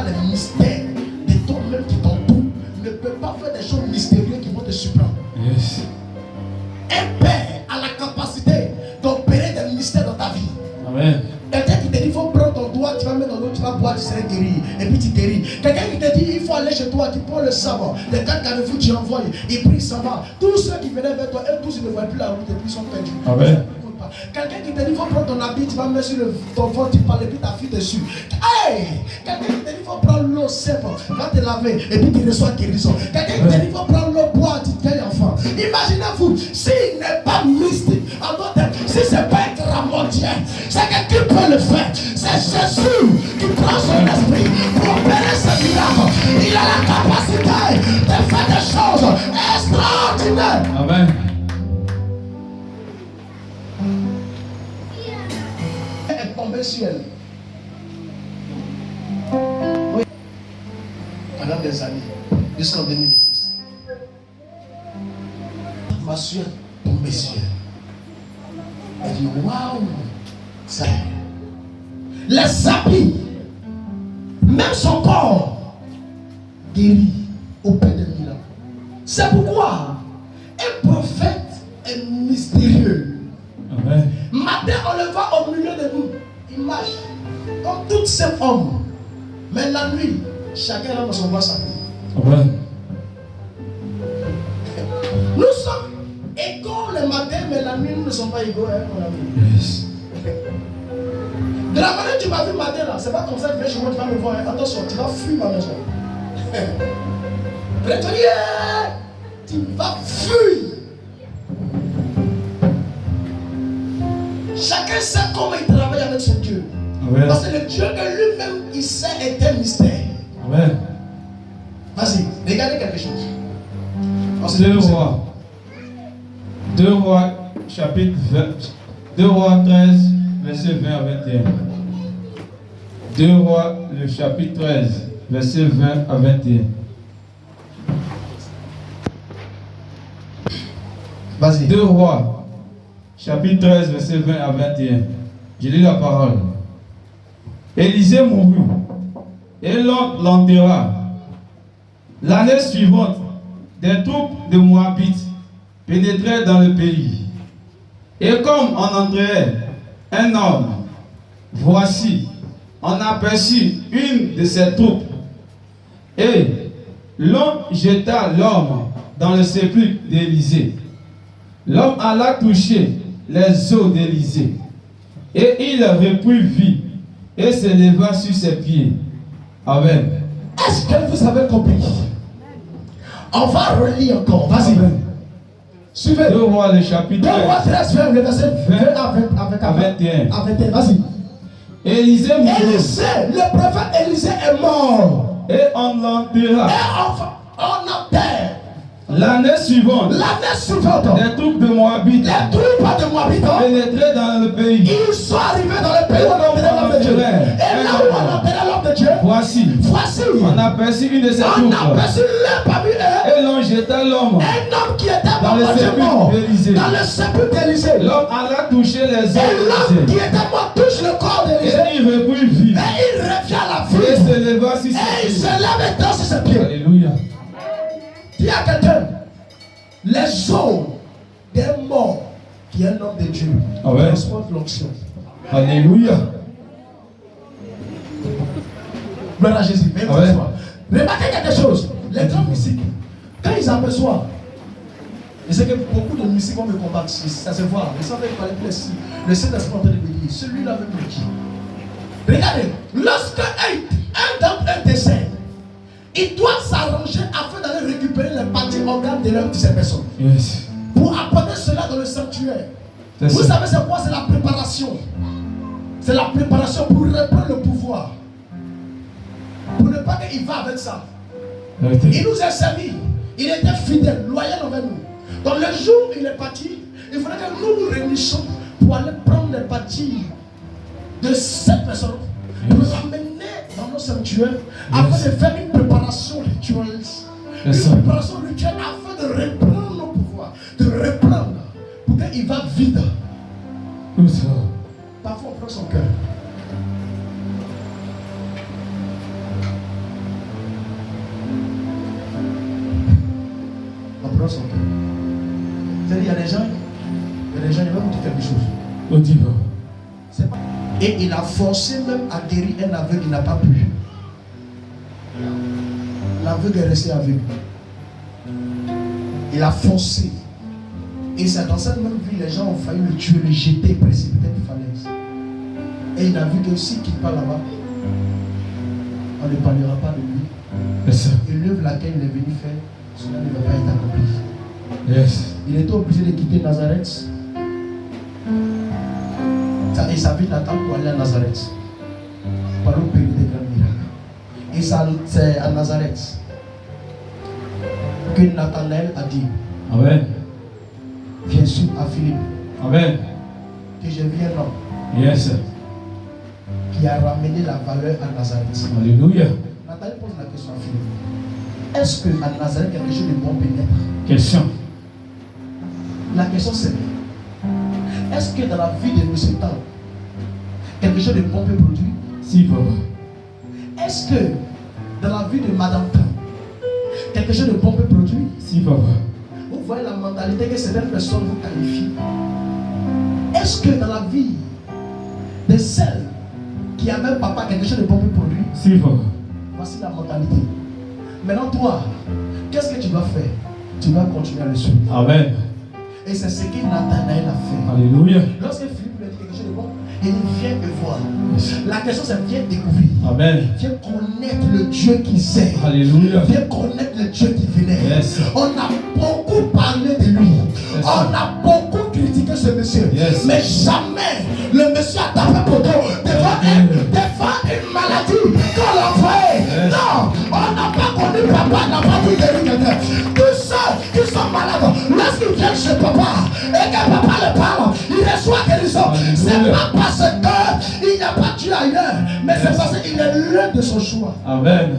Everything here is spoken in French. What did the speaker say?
Les mystères de toi-même qui t'entourent ne peut pas faire des choses mystérieuses qui vont te surprendre. Yes. Un père a la capacité d'opérer des mystères dans ta vie. Amen. Quelqu'un qui te dit il faut prendre ton doigt, tu vas mettre dans l'eau, tu vas boire, tu seras guéri. Et puis tu guéris. Quelqu'un qui te dit il faut aller chez toi, tu prends le savon. Les 4 Carrefour, tu envoies, ils prient, ça va. Tous ceux qui venaient vers toi, eux tous ils ne voient plus la route et puis ils sont perdus. Amen. Quelqu'un qui te dit il faut prendre ton habit, tu vas mettre sur ton ventre, tu parles et puis ta fille dessus. Hey! Quelqu'un qui te dit il faut prendre l'eau simple, va te laver et puis tu reçois guérison. Quelqu'un qui te dit il faut prendre l'eau, boire, tu deviens enfant. Imaginez-vous, s'il n'est pas mystique, en d'autres termes, si ce n'est pas un grand mondial, c'est quelqu'un qui peut le faire. C'est Jésus qui prend son esprit pour opérer ce miracle. Il a la capacité de faire des choses extraordinaires. Amen. Est tombé sur elle. Oui. Pendant des années, jusqu'en 2006. Ma soeur est tombée sur elle. Elle dit waouh, ça. Les habits, même son corps, guéri au Père de Milan. C'est pourquoi un prophète est mystérieux. Amen. Matin, on le voit au milieu de nous. Il marche comme tous ces hommes. Mais la nuit, chacun a son voix sacrée. Amen. Nous sommes égaux le matin, mais la nuit, nous ne sommes pas égaux. Hein, mon ami. Yes. De la manière que tu m'as vu matin là, c'est pas comme ça que tu viens chez moi, tu vas me voir. Hein. Attention, tu vas fuir ma maison. Tu vas fuir. Chacun sait comment il travaille avec son Dieu. Amen. Parce que le Dieu que lui-même il sait est un mystère. Amen. Vas-y, regardez quelque chose. 2 Rois. 2 Rois, chapitre 20. 2 Rois 13, verset 20 à 21. 2 Rois, le chapitre 13, verset 20 à 21. Vas-y. 2 Rois, chapitre 13, verset 20 à 21. Je lis la parole. Élisée mourut, et l'on l'enterra. L'année suivante, des troupes de Moabites pénétrèrent dans le pays. Et comme on entrait un homme, voici, on aperçut une de ces troupes. Et l'on jeta l'homme dans le sépulcre d'Élisée. L'homme alla toucher les os d'Élisée. Et il reprit vie et se leva sur ses pieds. Amen. Est-ce que vous avez compris? On va relire encore. Vas-y. Suivez. 2 Rois, le chapitre 2 Rois 13, le verset 20 à 21. Vas-y. Élisée mourut. Le prophète Élisée est mort. Et on l'enterra. Et on enterre. L'année suivante, les troupes de Moabites pénétraient dans le pays. Ils sont arrivés dans le pays où on enterrait l'homme de Dieu. Et là où on enterrait l'homme de Dieu, Voici, on aperçut une de ces troupes. Et l'on jeta l'homme un homme qui était dans le sépulcre d'Élisée. dans le sépulcre d'Élisée. L'homme alla toucher les os Et l'homme qui d'Élisée. était mort touche le corps d'Élisée. Et il reprit vie. Et il revient à la Et vie. se leva sur Et ses il se pieds. lève et danse sur ses pieds. Alléluia. Dis à quelqu'un, les os d'un mort qui est un homme de Dieu Amen. transportent l'onction. Alléluia. Gloire à Jésus. Mais Amen. remarquez quelque chose. Les grands mystiques, quand ils aperçoivent, et c'est que beaucoup de mystiques vont me combattre, ça se voit. Ils savent parler le Saint-Esprit en train de me dire, celui-là veut me dire. Regardez, lorsque un d'entre eux décède, il doit s'arranger afin d'aller récupérer les parties organes de l'homme de ces personnes. Yes. Pour apporter cela dans le sanctuaire. C'est Vous ça. savez c'est quoi? C'est la préparation. C'est la préparation pour reprendre le pouvoir. Pour ne pas qu'il va avec ça. Il nous a servi. Il était fidèle, loyal envers nous. Donc le jour où il est parti, il faudrait que nous nous réunissions pour aller prendre les parties de cette personne. Pour l'amener dans nos sanctuaires afin de faire une préparation rituelle. Une préparation rituelle afin de reprendre nos pouvoirs. De reprendre. Pour qu'il va vide. Tout ça. Parfois on prend son cœur. dans son cœur. C'est-à-dire, il y a des gens, ils veulent vous dire quelque chose. On dit pas. C'est pas. Et il a forcé même à guérir un aveugle, il n'a pas pu. L'aveugle est resté aveugle. Il a forcé. Et c'est dans cette même vie, les gens ont failli le tuer, le jeter, précipiter une falaise. Et il a vu que s'il quitte pas là-bas, on ne parlera pas de lui. Yes. Et l'œuvre laquelle il est venu faire, cela ne va pas être accompli. Yes. Il était obligé de quitter Nazareth. Et sa vie natale pour aller à Nazareth. Pour opérer des grands miracles. Et ça, c'est à Nazareth que Nathanaël a dit. Amen. Bien sûr à Philippe. Amen. Que j'ai vu un homme. Yes. Qui a ramené la valeur à Nazareth. Alléluia. Nathanaël pose la question à Philippe. Est-ce qu'à Nazareth quelque chose de bon peut naître? Question. La question c'est, est-ce que dans la vie de M. Tan, quelque chose de bon peut produire? Si, papa. Est-ce que dans la vie de Madame Tan, quelque chose de bon peut produire? Si, papa. Vous voyez la mentalité que certaines personnes vous qualifient. Est-ce que dans la vie de celles qui a même papa, quelque chose de bon peut produire? Si, papa. Voici la mentalité. Maintenant toi, qu'est-ce que tu dois faire? Tu dois continuer à le suivre. Amen. Et c'est ce que Nathanaël a fait. Alléluia. Lorsque Philippe lui a dit quelque chose de bon, il vient te voir. La question c'est viens découvrir. Amen. Viens connaître le Dieu qui sait. Alléluia. Viens connaître le Dieu qui venait. Yes. On a beaucoup parlé de lui. Yes. On a beaucoup critiqué ce monsieur. Yes. Mais jamais le monsieur a tapé poteau devant une maladie qu'on l'a envoyé. Yes. Non, on n'a pas connu papa, n'a pas pu guérir quelqu'un. Tous ceux qui sont malades, lorsqu'ils viennent chez papa et que papa le parle, il reçoit guérison. C'est pas parce qu'il n'y a pas Dieu ailleurs, mais c'est parce qu'il est l'un de son choix. Amen.